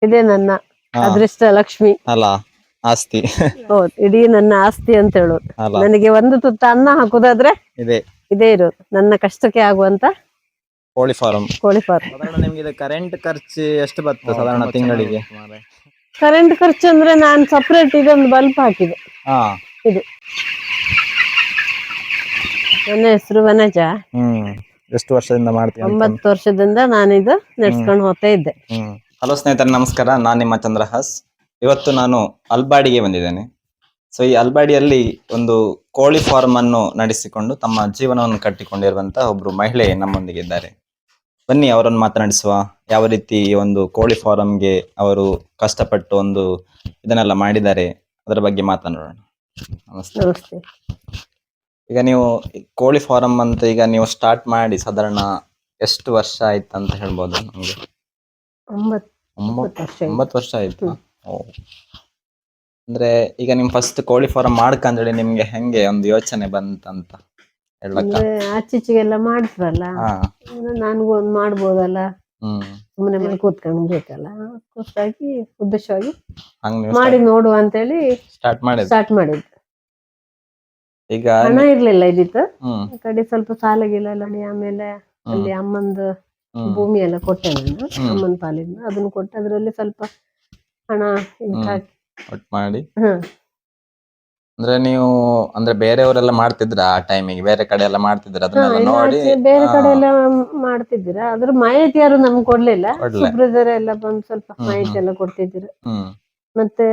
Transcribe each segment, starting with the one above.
ಇದೇ ನನ್ನ ಹಾ ಅದೃಷ್ಟ ಲಕ್ಷ್ಮಿ. ಅಲ್ಲ ಆಸ್ತಿ ಹೌದು, ಇಡೀ ನನ್ನ ಆಸ್ತಿ ಅಂತ ಹೇಳೋದು. ಅಲ್ಲ ನನಗೆ ಒಂದು ತುತ್ತ ಅನ್ನ ಹಾಕುದಾದ್ರೆ ಇದೆ ಇದೇ ಇರೋದು, ನನ್ನ ಕಷ್ಟಕ್ಕೆ ಆಗುವಂತ ಕೋಳಿ ಫಾರಂ. ಕೋಳಿ ಫಾರ್ಮ್. ಸಾಧಾರಣ ನಿಮ್ಗೆ ಇದು ಕರೆಂಟ್ ಖರ್ಚು ಎಷ್ಟು ಬರ್ತದೆ ಸಾಧಾರಣ ತಿಂಗಳಿಗೆ? ಕರೆಂಟ್ ಖರ್ಚು ಅಂದ್ರೆ ನಾನು ಸಪರೇಟ್ ಇದೊಂದು ಬಲ್ಬ್ ಹಾಕಿದೆ. ಹಾ ಇದು ನನ್ನ ಹೆಸರು ವನಜಾ. ಎಷ್ಟು ವರ್ಷದಿಂದ ಮಾಡ್ತೀನಿ? 9 ವರ್ಷದಿಂದ ನಾನಿದು ನಡೆಸ್ಕೊಂಡು ಹೋಗ್ತಾ ಇದ್ದೆ. ಹಲೋ ಸ್ನೇಹಿತರೆ, ನಮಸ್ಕಾರ. ನಾನು ನಿಮ್ಮ ಚಂದ್ರಹಾಸ್. ಇವತ್ತು ನಾನು ಅಲ್ಬಾಡಿಗೆ ಬಂದಿದ್ದೇನೆ. ಸೊ ಈ ಅಲ್ಬಾಡಿಯಲ್ಲಿ ಒಂದು ಕೋಳಿ ಫಾರ್ಮ್ ಅನ್ನು ನಡೆಸಿಕೊಂಡು ತಮ್ಮ ಜೀವನವನ್ನು ಕಟ್ಟಿಕೊಂಡಿರುವಂತ ಒಬ್ರು ಮಹಿಳೆ ನಮ್ಮೊಂದಿಗೆ ಇದ್ದಾರೆ. ಬನ್ನಿ ಅವರನ್ನು ಮಾತನಾಡಿಸುವ. ಯಾವ ರೀತಿ ಈ ಒಂದು ಕೋಳಿ ಫಾರಂಗೆ ಅವರು ಕಷ್ಟಪಟ್ಟು ಒಂದು ಇದನ್ನೆಲ್ಲ ಮಾಡಿದ್ದಾರೆ ಅದರ ಬಗ್ಗೆ ಮಾತನಾಡೋಣ. ನಮಸ್ತೆ. ನಮಸ್ತೆ. ಈಗ ನೀವು ಕೋಳಿ ಫಾರಂ ಅಂತ ಈಗ ನೀವು ಸ್ಟಾರ್ಟ್ ಮಾಡಿ ಸಾಧಾರಣ ಎಷ್ಟು ವರ್ಷ ಆಯ್ತು ಅಂತ ಹೇಳ್ಬೋದು ನಮ್ಗೆ? 9 ವರ್ಷ ಆಯ್ತು. ಅಂದ್ರೆ ಈಗ ನಿಮ್ ಫಸ್ಟ್ ಕೋಳಿ ಫಾರಂ ಮಾಡ್ಕಂದ್ರೆ ನಿಮ್ಗೆ ಹೆಂಗೆ ಒಂದು ಯೋಚನೆ ಬಂತಂತ ಹೇಳಕ್ಕ? ಆಚೀಚೆಗೆಲ್ಲ ಮಾಡಿದ್ರಲ್ಲ, ನನಗೂ ಒಂದು ಮಾಡ್ಬೋದಲ್ಲ, ಸುಮ್ಮನೆ ಮನೆ ಕೂತ್ಕೊಂಡು ಬೇಕಲ್ಲ, ಖುಷಿಯಾಗಿ ಉದ್ದೇಶವಾಗಿ ಮಾಡಿ ನೋಡುವ ಅಂತೇಳಿ ಸ್ಟಾರ್ಟ್ ಮಾಡಿದ್ದು. ಈಗ ಹಣ ಇರ್ಲಿಲ್ಲ ಇದ್ದಿತ್ತು, ಕಡೆ ಸ್ವಲ್ಪ ಸಾಲ ಗೀಲ ಎಲ್ಲ ಆಮೇಲೆ ಅಲ್ಲಿ ಅಮ್ಮಂದು ಭೂಮಿ ಎಲ್ಲ ಕೊಟ್ಟೆ ನಾನು, ಅಮ್ಮನ ಪಾಲಿಂದ ಅದನ್ನ ಕೊಟ್ಟು ಅದ್ರಲ್ಲಿ ಸ್ವಲ್ಪ ಹಣ ಹಾಕಿ ಮಾಡಿ. ಅಂದ್ರೆ ನೀವು ಅಂದ್ರೆ ಬೇರೆಯವರೆಲ್ಲ ಮಾಡ್ತಿದ್ರ ಆ ಟೈಮಿಗೆ? ಬೇರೆ ಕಡೆ ಎಲ್ಲ ಮಾಡ್ತಿದ್ರ? ಅದನ್ನೆಲ್ಲ ನೋಡಿ ಬೇರೆ ಕಡೆ ಎಲ್ಲ ಮಾಡ್ತಿದ್ದೀರ, ಅದ್ರ ಮಾಹಿತಿ ಯಾರು ನಮ್ಗೆ ಕೊಡ್ಲಿಲ್ಲ. ಸುಬ್ರದರ್ ಎಲ್ಲ ಬಂದು ಸ್ವಲ್ಪ ಮಾಹಿತಿ ಎಲ್ಲ ಕೊಡ್ತಿದ್ರು. ಮತ್ತೆ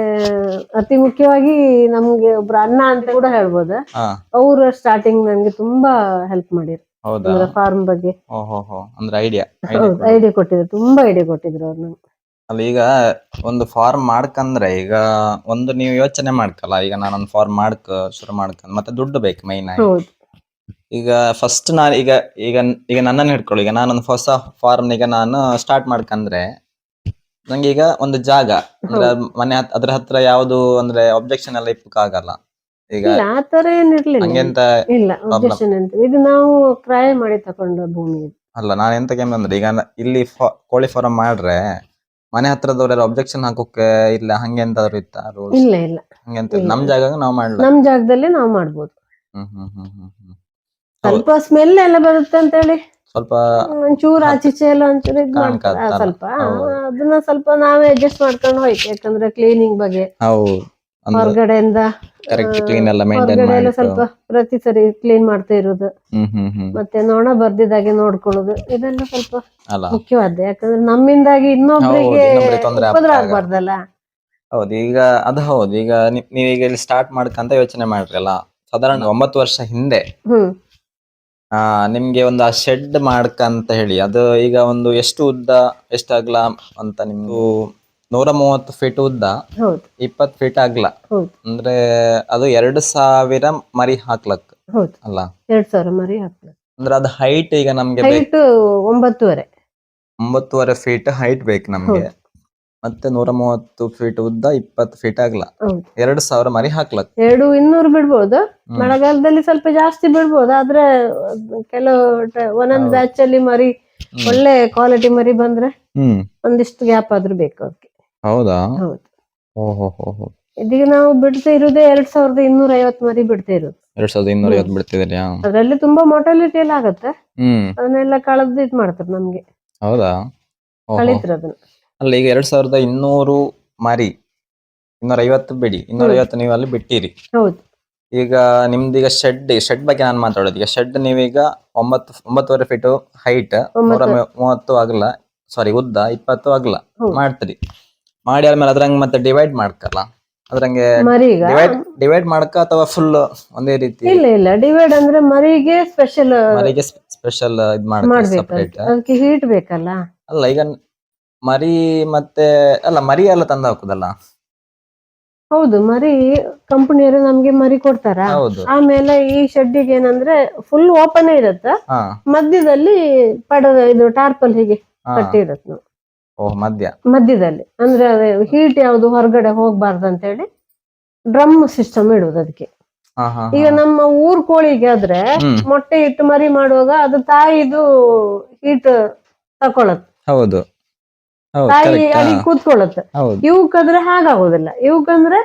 ಅತಿ ಮುಖ್ಯವಾಗಿ ನಮ್ಗೆ ಒಬ್ರು ಅಣ್ಣ ಅಂತ ಕೂಡ ಹೇಳ್ಬೋದು, ಅವ್ರು ಸ್ಟಾರ್ಟಿಂಗ್ ನನ್ಗೆ ತುಂಬಾ ಹೆಲ್ಪ್ ಮಾಡಿದ್ರು ಫಾರ್ಮ್ ಬಗ್ಗೆ. ಅಂದ್ರೆ ಐಡಿಯಾ ಕೊಟ್ಟಿದ್ರು, ತುಂಬಾ ಐಡಿಯಾ ಕೊಟ್ಟಿದ್ರು ಅವ್ರು ನಮ್ಗೆ. ಅಲ್ಲಿ ಈಗ ಒಂದು ಫಾರ್ಮ್ ಮಾಡ್ಕಂದ್ರೆ ಈಗ ಒಂದು ನೀವು ಯೋಚನೆ ಮಾಡ್ಕಲ್ಲ, ಈಗ ನಾನೊಂದು ಫಾರ್ಮ್ ಶುರು ಮಾಡ್ಕೊಂಡ್ ಮತ್ತೆ ದುಡ್ಡು ಬೇಕು ಮೈನ್ ಆಗಿ. ಈಗ ಫಸ್ಟ್ ನಾನು ಈಗ ಈಗ ಈಗ ನನ್ನನ್ನು ಹಿಡ್ಕೊಳ್ಳಿ, ಈಗ ನಾನೊಂದು ಹೊಸ ಫಾರ್ಮ್ ಈಗ ನಾನು ಸ್ಟಾರ್ಟ್ ಮಾಡ್ಕಂದ್ರೆ ನಂಗೆ ಈಗ ಒಂದು ಜಾಗ ಅಂದ್ರೆ ಮನೆ ಅದ್ರ ಹತ್ರ ಯಾವ್ದು ಅಂದ್ರೆ ಒಬ್ಜೆಕ್ಷನ್ ಎಲ್ಲ ಇಪ್ಪಕ್ಕಾಗಲ್ಲ. ಈಗ ಆತರ ಏನಿರ್ಲಿಲ್ಲ, ಹಂಗೆಂತ ಇಲ್ಲ objection ಅಂತ. ಇದು ನಾವು ಕ್ರಯ ಮಾಡಿ ತಕೊಂಡ ಭೂಮಿ ಅಲ್ಲ. ನಾನು ಎಂತ ಅಂದ್ರೆ ಈಗ ಇಲ್ಲಿ ಕೋಳಿ ಫಾರ್ಮ್ ಮಾಡ್ರೆ ಮನೆ ಹತ್ರದವ್ರೆಲ್ಲ ಒಬ್ಜೆಕ್ಷನ್ ಹಾಕೋಕೆ ಇಲ್ಲ, ಹಂಗೆ ಎಂತಾದ್ರು ಇತ್ತ ರೂಲ್ಸ್? ಇಲ್ಲ ಇಲ್ಲ, ಹಂಗೆಂತ ನಮ್ ಜಾಗ ನಾವು ಮಾಡ್ಲ, ನಮ್ ಜಾಗದಲ್ಲಿ ನಾವು ಮಾಡ್ಬೋದು. ಸ್ವಲ್ಪ ಸ್ಮೆಲ್ ಎಲ್ಲ ಬರುತ್ತೆ ಅಂತ ಹೇಳಿ ಸ್ವಲ್ಪ ಒಂಚೂರು ಆಚೀಚೆ ಎಲ್ಲ ಒಂಚೂರು ಇದು ಮಾಡ್ತಾರೆ ಸ್ವಲ್ಪ, ಅದನ್ನ ಸ್ವಲ್ಪ ನಾವೇ ಅಡ್ಜಸ್ಟ್ ಮಾಡ್ಕೊಂಡು ಹೋಯ್ತು. ಯಾಕಂದ್ರೆ ಕ್ಲೀನಿಂಗ್ ಬಗ್ಗೆ ಹೊರಗಡೆಯಿಂದ ಹೊರಗಡೆ ಎಲ್ಲ ಸ್ವಲ್ಪ ಪ್ರತಿ ಸರಿ ಕ್ಲೀನ್ ಮಾಡ್ತಾ ಇರೋದು, ಮತ್ತೆ ನೊಣ ಬರ್ದಿದ್ದಾಗೆ ನೋಡ್ಕೊಳ್ಳೋದು, ಇದೆಲ್ಲ ಸ್ವಲ್ಪ ಮುಖ್ಯವಾದ. ಯಾಕಂದ್ರೆ ನಮ್ಮಿಂದಾಗಿ ಇನ್ನೊಬ್ರಿಗೆ ಉಪದ್ರ ಆಗ್ಬಾರ್ದಲ್ಲ. ಹೌದು. ಈಗ ಅದು ಹೌದು. ಈಗ ನೀವೀಗ ಇಲ್ಲಿ ಸ್ಟಾರ್ಟ್ ಮಾಡ್ಕಂತ ಯೋಚನೆ ಮಾಡ್ರಲ್ಲ, ಸಾಧಾರಣ 9 ವರ್ಷ ಹಿಂದೆ ನಿಮ್ಗೆ ಒಂದು ಆ ಶೆಡ್ ಮಾಡ್ಕಂತ ಹೇಳಿ, ಅದು ಈಗ ಒಂದು ಎಷ್ಟು ಉದ್ದ ಎಷ್ಟು ಅಗಲ ಅಂತ? ನಿಮ್ದು 130 ಫೀಟ್ ಉದ್ದ, 20 ಫೀಟ್ ಅಗಲ. ಅಂದ್ರೆ ಅದು 2000 ಮರಿ ಹಾಕ್ಲಕ್ ಅಲ್ಲ? 2000 ಮರಿ ಹಾಕ್ಲಕ್. ಅಂದ್ರೆ ಅದು ಹೈಟ್ ಈಗ ನಮ್ಗೆ 9.5 ಫೀಟ್ ಹೈಟ್ ಬೇಕು ನಮ್ಗೆ, ಮತ್ತೆ 130 ಫೀಟ್ ಉದ್ದ, 20 ಫೀಟ್ ಅಗಲ, 2000 ಮರಿ ಹಾಕ್ಲಕ್. 200 ಬಿಡ್ಬೋದು, ಮಳೆಗಾಲದಲ್ಲಿ ಸ್ವಲ್ಪ ಜಾಸ್ತಿ ಬಿಡ್ಬೋದು. ಆದ್ರೆ ಕೆಲವು ಒಂದೊಂದು ಬ್ಯಾಚ್ ಅಲ್ಲಿ ಮರಿ ಒಳ್ಳೆ ಕ್ವಾಲಿಟಿ ಮರಿ ಬಂದ್ರೆ ಒಂದಿಷ್ಟು ಗ್ಯಾಪ್ ಆದ್ರೂ ಬೇಕು ಅದಕ್ಕೆ. ಹೌದಾ? ಹೌದು. ಓಹೋ. ಇದೀಗ ನಾವು ಬಿಡ್ತಾ ಇರುದೇ 2250 ಮರಿ ಬಿಡ್ತಾ ಇರೋದು. 2250 ಬಿಡ್ತಿದ್ರಿ? ಅದ್ರಲ್ಲಿ ತುಂಬಾ ಮೊಟಾಲಿಟಿ ಎಲ್ಲ ಆಗತ್ತೆ, ಅದನ್ನೆಲ್ಲ ಕಳೆದು ಇದು ಮಾಡ್ತಾರೆ ನಮ್ಗೆ. ಹೌದಾ? ಕಳೀತಾರೆ ಅದನ್ನ. ಅಲ್ಲ, ಈಗ 2200 ಮರಿ, 250 ಬಿಡಿ, 250 ನೀವು ಅಲ್ಲಿ ಬಿಟ್ಟಿರಿ. ಹೌದು. ಈಗ ನಿಮ್ದೀಗ ಶೆಡ್ ಬಗ್ಗೆ ನಾನು ಮಾತಾಡೋದು. ಈಗ ಶೆಡ್ ನೀವೀಗ 9.5 ಫೀಟ್ ಹೈಟ್, 130 ಅಗಲ, ಸಾರಿ ಉದ್ದ, 20 ಅಗಲ ಮಾಡ್ತೀರಿ. ಮಾಡಿ ಆದ್ಮೇಲೆ ಅದ್ರಂಗೆ ಮತ್ತೆ ಡಿವೈಡ್ ಮಾಡ್ಕಲ್ಲ, ಅದ್ರಂಗೆ ಡಿವೈಡ್ ಮಾಡ್ಕ ಅಥವಾ ಫುಲ್ ಒಂದೇ ರೀತಿ? ಇಲ್ಲ, ಡಿವೈಡ್ ಅಂದ್ರೆ ಮರಿಗೆ ಸ್ಪೆಷಲ್ ಇದ್ ಮಾಡ್ಬೇಕು, ಸಪರೇಟ್. ಅದಕ್ಕೆ ಹೀಟ್ ಬೇಕಲ್ಲ. ಅಲ್ಲ, ಈಗ ಮರಿ ಮತ್ತೆ ಅಲ್ಲ ಮರಿ ಎಲ್ಲ ತಂದು ಹಾಕುದಲ್ಲ? ಹೌದು, ಮರಿ ಕಂಪನಿಯವರು ನಮ್ಗೆ ಮರಿ ಕೊಡ್ತಾರ. ಆಮೇಲೆ ಈ ಶೆಡ್ಡಿಗೆ ಏನಂದ್ರೆ ಫುಲ್ ಓಪನ್ ಇರತ್ತ, ಮಧ್ಯದಲ್ಲಿ ಇದು ಟಾರ್ಪಲ್ ಹೀಗೆ ಕಟ್ಟಿ ಇರತ್ ನಾವು. ಮಧ್ಯದಲ್ಲಿ ಅಂದ್ರೆ ಹೀಟ್ ಯಾವ್ದು ಹೊರಗಡೆ ಹೋಗ್ಬಾರ್ದು ಅಂತ ಹೇಳಿ ಡ್ರಮ್ ಸಿಸ್ಟಮ್ ಇಡುವುದು ಅದಕ್ಕೆ. ಈಗ ನಮ್ಮ ಊರ್ ಕೋಳಿಗೆ ಆದ್ರೆ ಮೊಟ್ಟೆ ಇಟ್ಟು ಮರಿ ಮಾಡುವಾಗ ಅದು ತಾಯಿದು ಹೀಟ್ ತಕೊಳತ್. ಹೌದು. ಹೌದು ತಾಯಿ correct. ಅಡಿಗೆ ಕೂತ್ಕೊಳ್ಳುತ್ತೆ. ಹೌದು ಇವಕ್ಕಂದ್ರೆ ಹಾಗಾಗೋದಿಲ್ಲ. ಇವಕ್ಕಂದ್ರೆ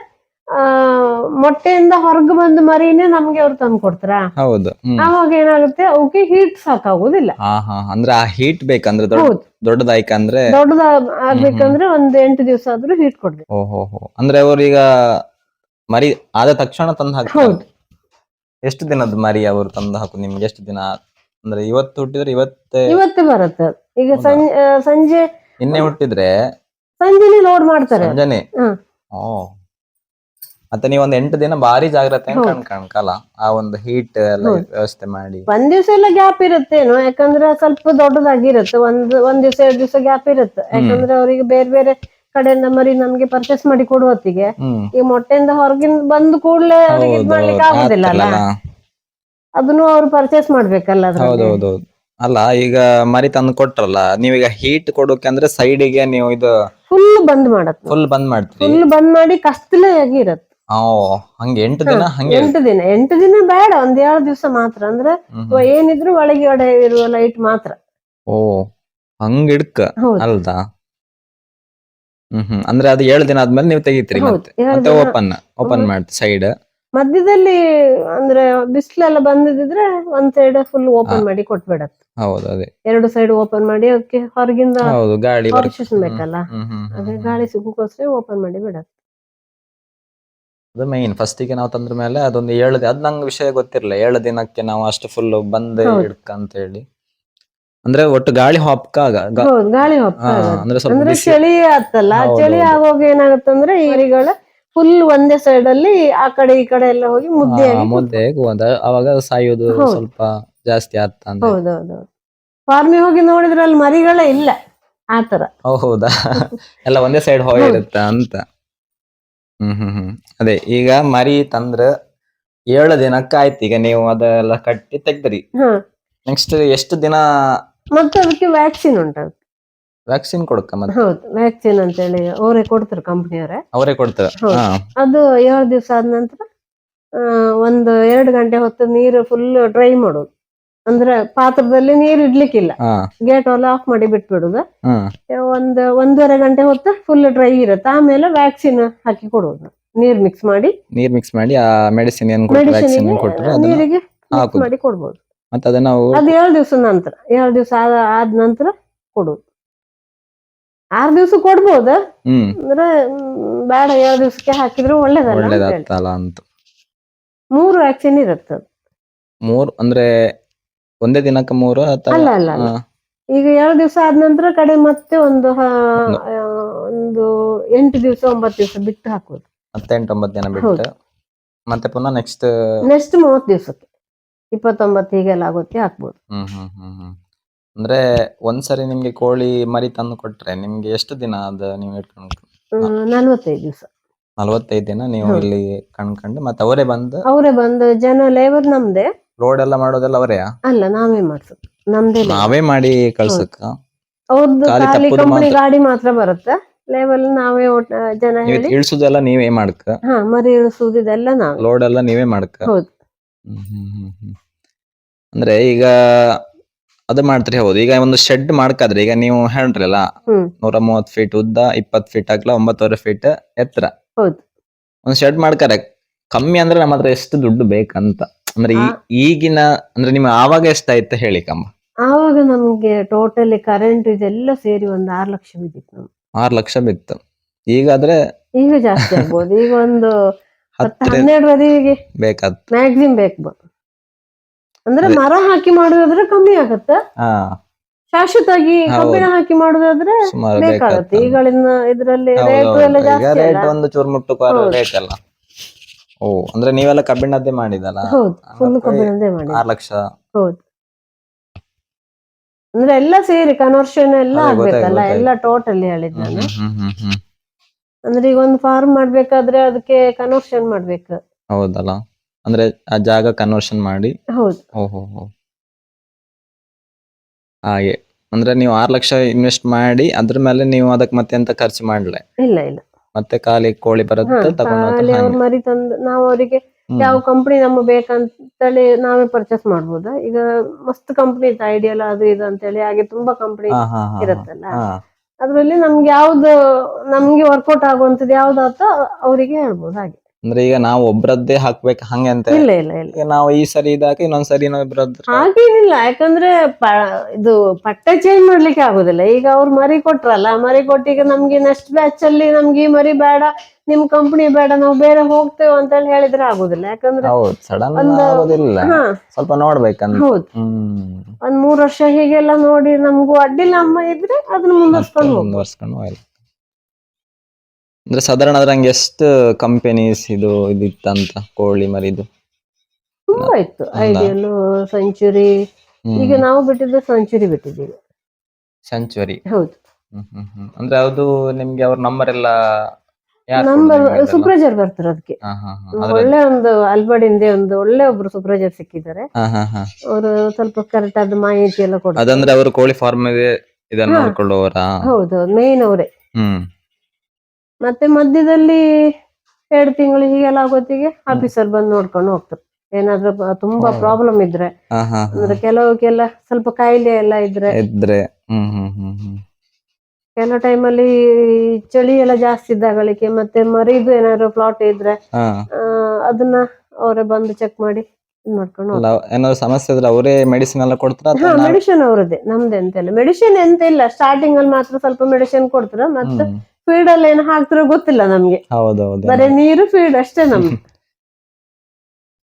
ಮೊಟ್ಟೆಯಿಂದ ಹೊರಗೆ ಬಂದ ಮರಿನೇ ನಮ್ಗೆ ಅವ್ರು ತಂದು ಕೊಡ್ತಾರ. ಹೌದು. ಆವಾಗ ಏನಾಗುತ್ತೆ, ಅವಕ್ಕೆ ಹೀಟ್ ಸಾಕಾಗೋದಿಲ್ಲ. ಹಾ ಹಾ ಅಂದ್ರೆ ಆ ಹೀಟ್ ಬೇಕಂದ್ರೆ ಹೌದು. ದೊಡ್ಡದಾಯ್ಕಂದ್ರೆ ದೊಡ್ಡದ ಆಗ್ಬೇಕಂದ್ರೆ ಒಂದ್ 8 ದಿವಸ ಆದ್ರೂ ಹೀಟ್ ಕೊಡ್ಬೇಕು. ಓಹೋ ಅಂದ್ರೆ ಅವ್ರೀಗ ಮರಿ ಆದ ತಕ್ಷಣ ತಂದು ಹಾಕ್ತಾರೆ. ಹೌದು. ಎಷ್ಟು ದಿನದ ಮರಿ ಅವ್ರು ತಂದು ಹಾಕುದು ನಿಮ್ಗೆ? ಎಷ್ಟು ದಿನ ಅಂದ್ರೆ ಇವತ್ತು ಹುಟ್ಟಿದ್ರೆ ಇವತ್ತೇ ಬರುತ್ತೆ. ಈಗ ಸಂಜೆ ನಿನ್ನೆ ಹುಟ್ಟಿದ್ರೆ ಸಂಜೆನೆ ಲೋಡ್ ಮಾಡ್ತಾರೆ. ಸಂಜೆನೆ. ಓ ಮತ್ತೆ ನೀವು ಒಂದ್ 8 ದಿನ ಭಾರಿ ಜಾಗ್ರತೆ ಕಾಣ್ಕಲ್ಲ ಆ ಒಂದು ಹೀಟ್ ಎಲ್ಲ ವ್ಯವಸ್ಥೆ ಮಾಡಿ. ಒಂದ್ ದಿವಸ ಎಲ್ಲ ಗ್ಯಾಪ್ ಇರುತ್ತೇನೋ, ಯಾಕಂದ್ರೆ ಸ್ವಲ್ಪ ದೊಡ್ಡದಾಗಿರುತ್ತೆ. ಒಂದ್ ದಿವಸ 2 ದಿವಸ ಗ್ಯಾಪ್ ಇರುತ್ತೆ. ಯಾಕಂದ್ರೆ ಅವರಿಗೆ ಬೇರೆ ಬೇರೆ ಕಡೆಯಿಂದ ಮರಿ ನಮ್ಗೆ ಪರ್ಚೇಸ್ ಮಾಡಿ ಕೊಡುವ ಹೊತ್ತಿಗೆ ಈ ಮೊಟ್ಟೆಯಿಂದ ಹೊರಗಿನ ಬಂದ ಕೂಡಲೇ ಅವ್ರಿಗೆ ಇದ್ ಮಾಡ್ಲಿಕ್ಕೆ ಆಗುದಿಲ್ಲ ಅಲ್ಲ, ಅದನ್ನು ಅವ್ರು ಪರ್ಚೇಸ್ ಮಾಡ್ಬೇಕಲ್ಲ. ಹೌದೌದು. ಅಲ್ಲ ಈಗ ಮರಿ ತಂದು ಕೊಟ್ರಲ್ಲ, ನೀವೀಗ ಹೀಟ್ ಕೊಡೋಕೆ ಅಂದ್ರೆ ಸೈಡಿಗೆ ನೀವು ಇದು ಫುಲ್ ಬಂದ್ ಮಾಡತ್. ಫುಲ್ ಬಂದ್ ಮಾಡ್ತೀರಿ? ಫುಲ್ ಬಂದ್ ಮಾಡಿ ಕಸ್ತಲೆಯಾಗಿ ಇರತ್ತೆ. ಹಂಗೆ 8 ದಿನ? ಹಂಗೆ 8 ದಿನ ಬೇಡ, ಒಂದ್ 7 ದಿವಸ ಮಾತ್ರ. ಅಂದ್ರೆ ಏನಿದ್ರು ಒಳಗಡೆ ಇರುವ ಲೈಟ್ ಮಾತ್ರ. ಓ ಹಂಗ ಇಡ್ಕ ಅಲ್ದಾ? ಅಂದ್ರೆ ಅದು 7 ದಿನ ಆದ್ಮೇಲೆ ನೀವು ತೆಗಿತೀರಿ ಮತ್ತೆ ಓಪನ್ ಮಾಡ್ತೀರಿ ಸೈಡ್ ಮಧ್ಯದಲ್ಲಿ. ಅಂದ್ರೆ ಬಿಸಿಲೆಲ್ಲ ಬಂದಿದ್ರೆ ಒಂದ್ ಸೈಡ್ ಫುಲ್ ಓಪನ್ ಮಾಡಿ ಕೊಟ್ಬಿಡತ್ತೆ. ಹೌದು ಅದೇ 2 ಸೈಡ್ ಓಪನ್ ಮಾಡಿ ಅದಕ್ಕೆ ಹೊರಗಿಂದ ಗಾಳಿ ಬೇಕಲ್ಲ, ಅದೇ ಗಾಳಿ ಸಿಗೋಸ್ಕರ ಓಪನ್ ಮಾಡಿ ಬಿಡತ್ತೆ. ಅದು ಮೈನ್ ಫಸ್ಟಿಗೆ ನಾವು ತಂದ್ರ ಮೇಲೆ ಅದೊಂದು 7 ದಿನ. ಅದ್ ನಂಗೆ ವಿಷಯ ಗೊತ್ತಿರಲಿಲ್ಲ, 7 ದಿನಕ್ಕೆ ನಾವು ಅಷ್ಟು ಫುಲ್ ಬಂದೇ ಇಡ್ಕ ಅಂತ ಹೇಳಿ. ಅಂದ್ರೆ ಒಟ್ಟು ಗಾಳಿ ಹಾಪ್ಕಾಗ ಗಾಳಿ ಅಂದ್ರೆ ಚಳಿ ಆತಲ್ಲ, ಚಳಿ ಆಗೋಗ ಏನಾಗುತ್ತಂದ್ರೆ ಈ ಮರಿಗಳ ಫುಲ್ ಒಂದೇ ಸೈಡ್ ಅಲ್ಲಿ ಆ ಕಡೆ ಈ ಕಡೆ ಎಲ್ಲ ಹೋಗಿ ಮುದ್ದೆ ಅವಾಗ ಸಾಯೋದು ಸ್ವಲ್ಪ ಜಾಸ್ತಿ ಆಗ್ತಾ. ಹೌದೌದು. ಫಾರ್ಮಿಗೆ ಹೋಗಿ ನೋಡಿದ್ರೆ ಅಲ್ಲಿ ಮರಿಗಳೇ ಇಲ್ಲ ಆತರ. ಹೌದಾ? ಎಲ್ಲ ಒಂದೇ ಸೈಡ್ ಹೋಗಿರುತ್ತ ಅಂತ. ಅದೇ ಈಗ ಮರಿ ತಂದ್ರ 7 ದಿನಕ್ಕೆ ಆಯ್ತು. ಈಗ ನೀವು ಅದೆಲ್ಲ ಕಟ್ಟಿ ತೆಗ್ದ್ರಿ, ನೆಕ್ಸ್ಟ್ ಎಷ್ಟು ದಿನ ಮತ್ತೆ ಅದಕ್ಕೆ ವ್ಯಾಕ್ಸಿನ್ ಉಂಟು. ವ್ಯಾಕ್ಸಿನ್ ಕೊಡಕ? ಹೌದು, ವ್ಯಾಕ್ಸಿನ್ ಅಂತ ಹೇಳಿ ಅವರೇ ಕೊಡ್ತಾರೆ, ಕಂಪನಿಯವರೇ ಅವರೇ ಕೊಡ್ತಾರೆ. ಅದು 7 ದಿವಸ ಆದ ನಂತರ 1-2 ಗಂಟೆ ಹೊತ್ತು ನೀರು ಫುಲ್ ಡ್ರೈ ಮಾಡೋದು. ಅಂದ್ರೆ ಪಾತ್ರದಲ್ಲಿ ನೀರು ಇಡ್ಲಿಕ್ಕಿಲ್ಲ, ಗೇಟ್ ಎಲ್ಲ ಆಫ್ ಮಾಡಿ ಬಿಟ್ಬಿಡುದು. 1-1.5 ಗಂಟೆ ಹೊತ್ತು ಫುಲ್ ಡ್ರೈ ಇರುತ್ತೆ. ಆಮೇಲೆ ವ್ಯಾಕ್ಸಿನ್ ಹಾಕಿ ಕೊಡುವುದು. ನೀರ್ ಮಿಕ್ಸ್ ಮಾಡಿ ಆ ಮೆಡಿಸಿನ್ ನೀರಿಗೆ ಮಿಕ್ಸ್ ಮಾಡಿ ಕೊಡ್ಬೋದು. ಮತ್ತೆ ಅದನ್ನ ಅದು 7 ದಿವಸ ನಂತರ, 7 ದಿವಸ ಆದ ನಂತರ ಕೊಡುದು. 6 ದಿವಸ ಕೊಡ್ಬೋದು, ಅಂದ್ರೆ ಬೇಡ 7 ದಿವಸಕ್ಕೆ ಹಾಕಿದ್ರೆ ಒಳ್ಳೇದಲ್ಲ ಅಂತ. 3 ವ್ಯಾಕ್ಸಿನ್ ಇರುತ್ತೆ. 3 ಅಂದ್ರೆ ಒಂದೇ ದಿನಕ್ಕೆ 3? ಅಲ್ಲ, ಈಗ 7 ದಿವಸ ಆದ ನಂತರ ಕಡೆ ಮತ್ತೆ ಒಂದು 8 ದಿವಸ 9 ದಿವಸ ಬಿಟ್ಟು ಹಾಕುದು. ಮತ್ತೆ 8-9 ದಿನ ಬಿಟ್ಟು ಮತ್ತೆ ಪುನಃ ನೆಕ್ಸ್ಟ್ 30 ದಿವಸಕ್ಕೆ 29 ಹೀಗೆಲ್ಲ ಆಗುತ್ತೆ ಹಾಕ್ಬೋದು. ಅಂದ್ರೆ ಒಂದ್ಸರಿ ನಿಮ್ಗೆ ಕೋಳಿ ಮರಿ ತಂದು ಕೊಟ್ರೆ ನಿಮ್ಗೆ ಎಷ್ಟು ದಿನ ಅದ ನೀವು ಇಟ್ಕೊಂಡು? 45 ದಿವಸ. 45 ದಿನ ನೀವು ಇಲ್ಲಿ ಕಣ್ಕೊಂಡು ಮತ್ತೆ ಅವರೇ ಬಂದು ಜನ ಲೇಬರ್ ನಮ್ದೇ. ಲೋಡ್ ಎಲ್ಲ ಮಾಡೋದೆಲ್ಲ ಅವರೇ? ಅಲ್ಲ, ನಾವೇ ಮಾಡ್ಸೋದು, ನಮ್ದೇ. ನಾವೇ ಮಾಡಿ ಕಳ್ಸಕ್ಕ? ಅವ್ರದ್ದು ಖಾಲಿ ಕಂಪನಿ ಗಾಡಿ ಮಾತ್ರ ಬರುತ್ತೆ. ಲೇಬರ್ ನಾವೇ ಜನ ಹೇಳಿ ಇಳಿಸುದೆಲ್ಲ ನೀವೇ ಮಾಡ್ಕ? ಮರಿ ಇಳಿಸುವುದೆಲ್ಲ ನಾವೇ. ಲೋಡ್ ಎಲ್ಲ ನೀವೇ ಮಾಡ್ಕ? ಹೌದು. ಅಂದ್ರೆ ಈಗ ಅದು ಮಾಡ್ತೀರಿ. ಹೌದು. ಈಗ ಒಂದು ಶೆಡ್ ಮಾಡ್ಕಾದ್ರೆ, ಈಗ ನೀವು ಹೇಳ್ರಲ್ಲ 130 ಫೀಟ್ ಉದ್ದ, 20 ಫೀಟ್ ಅಗಲ, 9.5 ಫೀಟ್ ಎತ್ತರ. ಒಂದು ಶೆಡ್ ಮಾಡ್ತಾರೆ. ಕಮ್ಮಿ ಅಂದ್ರೆ ನಮ್ಮ ಹತ್ರ ಎಷ್ಟು ದುಡ್ಡು ಬೇಕಂತ? ಅಂದ್ರೆ ಈಗಿನ ಅಂದ್ರೆ ನಿಮ್ಮ ಆವಾಗ ಎಷ್ಟಾಯ್ತು ಹೇಳಿ ಕಮ್ಮ? ಆವಾಗ ನಮ್ಗೆ ಟೋಟಲಿ ಕರೆಂಟ್ ಇದೆಲ್ಲ ಸೇರಿ ಒಂದು 6 ಲಕ್ಷ ಬಿದ್ದಿತ್ತು ನಮ್ಗೆ. 6 ಲಕ್ಷ ಬಿತ್ತು. ಈಗಾದ್ರೆ ಈಗ ಜಾಸ್ತಿ ಆಗ್ಬೋದು. ಈಗ ಒಂದು 10-12 ವರೆಗೆ ಬೇಕಾದ ಮ್ಯಾಕ್ಸಿಮಮ್ ಬೇಕು. ಅಂದ್ರೆ ಮರ ಹಾಕಿ ಮಾಡೋದಾದ್ರೆ ಕಮ್ಮಿ ಆಗತ್ತೆ, ಶಾಶ್ವತವಾಗಿ ಕಬ್ಬಿಣ ಹಾಕಿ ಮಾಡೋದಾದ್ರೆ ಬೇಕಾಗತ್ತೆ. ಈಗಳಿನ ಇದ್ರಲ್ಲಿ ರೇಟ್ ಎಲ್ಲ ಜಾಸ್ತಿ ಅಲ್ಲ, ಒಂದು ಚೂರು ಮುಟ್ಟು ಬೇಕಲ್ಲ. ಓ ಅಂದ್ರೆ ನೀವೆಲ್ಲ ಕಬ್ಬಿಣದ್ದೇ ಮಾಡಿದಲ್ಲ? ಹೌದು, ಫುಲ್ ಕಬ್ಬಿಣದ್ದೇ ಮಾಡಿ. 6 ಲಕ್ಷ. ಹೌದು. ಅಂದ್ರೆ ಎಲ್ಲ ಸೇರಿ ಕನ್ವರ್ಷನ್ ಎಲ್ಲ ಆಗ್ಬೇಕಲ್ಲ, ಎಲ್ಲ ಟೋಟಲಿ ಹೇಳಿದ್ ನಾನು. ಅಂದ್ರೆ ಈಗ ಒಂದು ಫಾರ್ಮ್ ಮಾಡ್ಬೇಕಾದ್ರೆ ಅದಕ್ಕೆ ಕನ್ವರ್ಷನ್ ಮಾಡ್ಬೇಕು. ಹೌದಲ್ಲ, ಅಂದ್ರೆ ಆ ಜಾಗ ಕನ್ವರ್ಷನ್ ಮಾಡಿ. ಹೌದು. ಓಹೋ. ಹಾಗೆ ಅಂದ್ರೆ ನೀವು 6 ಲಕ್ಷ ಇನ್ವೆಸ್ಟ್ ಮಾಡಿ ಅದ್ರ ಮೇಲೆ ನೀವು ಅದಕ್ಕೆ ಮತ್ತೆ ಎಂತ ಖರ್ಚು ಮಾಡ್ಲೆ? ಇಲ್ಲ. ಮತ್ತೆ ಖಾಲಿ ಕೋಳಿ ಬರುತ್ತೆ ತಗೊಂಡು ಅವ್ರ ಮರಿ ತಂದು ನಾವು ಅವರಿಗೆ ಯಾವ ಕಂಪನಿ ನಮ್ಗೆ ಬೇಕಂತೇಳಿ ನಾವೇ ಪರ್ಚೇಸ್ ಮಾಡ್ಬೋದಾ? ಈಗ ಮಸ್ತ್ ಕಂಪನಿ ಇತ್ತು, ಐಡಿಯಲ್ ಅದು ಇದು ಅಂತೇಳಿ, ಹಾಗೆ ತುಂಬಾ ಕಂಪನಿ ಇರುತ್ತಲ್ಲ. ಅದ್ರಲ್ಲಿ ನಮ್ಗೆ ಯಾವ್ದು ನಮ್ಗೆ ವರ್ಕೌಟ್ ಆಗುವಂತದ್ದು ಯಾವ್ದಾತ ಅವರಿಗೆ ಹೇಳ್ಬೋದು ಹಾಗೆ. ಅಂದ್ರೆ ಈಗ ನಾವು ಒಬ್ರದ್ದೇ ಹಾಕ್ಬೇಕು ಹಂಗೆ ಅಂತ ಇಲ್ಲ ಇಲ್ಲ ಇಲ್ಲ ಈಗ ನಾವು ಈ ಸರಿ ಇದಾಕಿ ಇನ್ನೊಂದ್ಸರಿ ಇನ್ನೊಬ್ರದ್ದು ಹಾಗೇನಿಲ್ಲ. ಯಾಕಂದ್ರೆ ಇದು ಪಟ್ಟೆ ಚೇಂಜ್ ಮಾಡ್ಲಿಕ್ಕೆ ಆಗುದಿಲ್ಲ. ಈಗ ಅವ್ರು ಮರಿ ಕೊಟ್ರಲ್ಲ, ಮರಿ ಕೊಟ್ಟೀಗ ನಮ್ಗೆ ನೆಕ್ಸ್ಟ್ ಬ್ಯಾಚ್ ಅಲ್ಲಿ ನಮ್ಗೆ ಈ ಮರಿ ಬೇಡ, ನಿಮ್ ಕಂಪನಿ ಬೇಡ, ನಾವು ಬೇರೆ ಹೋಗ್ತೇವೆ ಅಂತ ಹೇಳಿ ಹೇಳಿದ್ರೆ ಆಗುದಿಲ್ಲ. ಯಾಕಂದ್ರೆ ಹೌದು ಸಡನ್ ಆಗೋದಿಲ್ಲ, ಸ್ವಲ್ಪ ನೋಡ್ಬೇಕಂತ. ಹೌದು, ಒಂದ್ 3 ವರ್ಷ ಹೀಗೆಲ್ಲ ನೋಡಿ ನಮ್ಗೂ ಅಡ್ಡಿಲ್ಲ ಅಮ್ಮ ಇದ್ರೆ ಅದನ್ನ ಮುಂದುವರ್ಸ್ಕೊಂಡು ಹೋಗ್ಲಿ. ಅಂದ್ರೆ ಸಾಧಾರಣ ಅದ್ರಂಗೆ ಎಷ್ಟು ಕಂಪೆನೀಸ್ ಇದಿತ್ತಂತ ಕೋಳಿ ಮರಿದು? ತುಂಬಾ ಇತ್ತು. Ideal, century. ಈಗ ನಾವು ಬಿಟ್ಟಿದ್ದು ಸೆಂಚುರಿ ಬಿಟ್ಟಿದ್ದೀವಿ. ಸೆಂಚುರಿ? ಹೌದು. ಅಂದ್ರೆ ಅದು ನಿಮ್ಗೆ ಅವ್ರ ನಂಬರ್ ಎಲ್ಲ ನಂಬರ್ ಸೂಪರ್ವೈಸರ್ ಬರ್ತಾರೆ ಅದಕ್ಕೆ. ಒಳ್ಳೆ ಒಂದು ಅಲ್ಬಾಡಿಂದೆ ಒಂದು ಒಳ್ಳೆ ಒಬ್ರು ಸೂಪರ್ವೈಸರ್ ಸಿಕ್ಕಿದ್ದಾರೆ. ಅವರು ಸ್ವಲ್ಪ ಕರೆಕ್ಟ್ ಆದ ಮಾಹಿತಿ ಎಲ್ಲ ಕೊಡ್ತಾರೆ. ಅದಂದ್ರೆ ಅವರು ಕೋಳಿ ಫಾರ್ಮ್ ಇದನ್ನ ನೋಡ್ಕೊಳ್ಳೋರಾ? ಹೌದು, ಮೇನ್ ಅವರೇ. ಮತ್ತೆ ಮಧ್ಯದಲ್ಲಿ 2 ತಿಂಗಳು ಹೀಗೆಲ್ಲ ಆಗೋತ್ತಿಗೆ ಆಫೀಸರ್ ಬಂದು ನೋಡ್ಕೊಂಡು ಹೋಗ್ತಾರೆ. ಏನಾದ್ರೂ ತುಂಬಾ ಪ್ರಾಬ್ಲಮ್ ಇದ್ರೆ, ಅಂದ್ರೆ ಕೆಲವಕ್ಕೆಲ್ಲ ಸ್ವಲ್ಪ ಕಾಯಿಲೆ ಎಲ್ಲ ಇದ್ರೆ ಕೆಲವು ಟೈಮಲ್ಲಿ ಚಳಿ ಎಲ್ಲ ಜಾಸ್ತಿ ಇದ್ದಾಗಳಿಗೆ, ಮತ್ತೆ ಮರಿದು ಏನಾದ್ರು ಪ್ಲಾಟ್ ಇದ್ರೆ ಅದನ್ನ ಅವರೇ ಬಂದು ಚೆಕ್ ಮಾಡಿ ಮಾಡ್ಕೊಂಡು ಏನಾದ್ರು ಸಮಸ್ಯೆ ಇದ್ರೆ ಅವರೇ ಮೆಡಿಸಿನ್ ಎಲ್ಲ ಕೊಡ್ತಾರ? ಮೆಡಿಸಿನ್ ಅವರದ್ದೇ, ನಮ್ದು ಎಂತ ಇಲ್ಲ. ಮೆಡಿಸಿನ್ ಎಂತ ಇಲ್ಲ, ಸ್ಟಾರ್ಟಿಂಗ್ ಅಲ್ಲಿ ಮಾತ್ರ ಸ್ವಲ್ಪ ಮೆಡಿಸಿನ್ ಕೊಡ್ತಾರ. ಮತ್ತೆ ಫೀಡ್ ಅಲ್ಲಿ ಏನು ಹಾಕ್ತಾರೋ ಗೊತ್ತಿಲ್ಲ ನಮ್ಗೆ, ಬರೀ ನೀರು ಫೀಡ್ ಅಷ್ಟೇ ನಮ್ದು.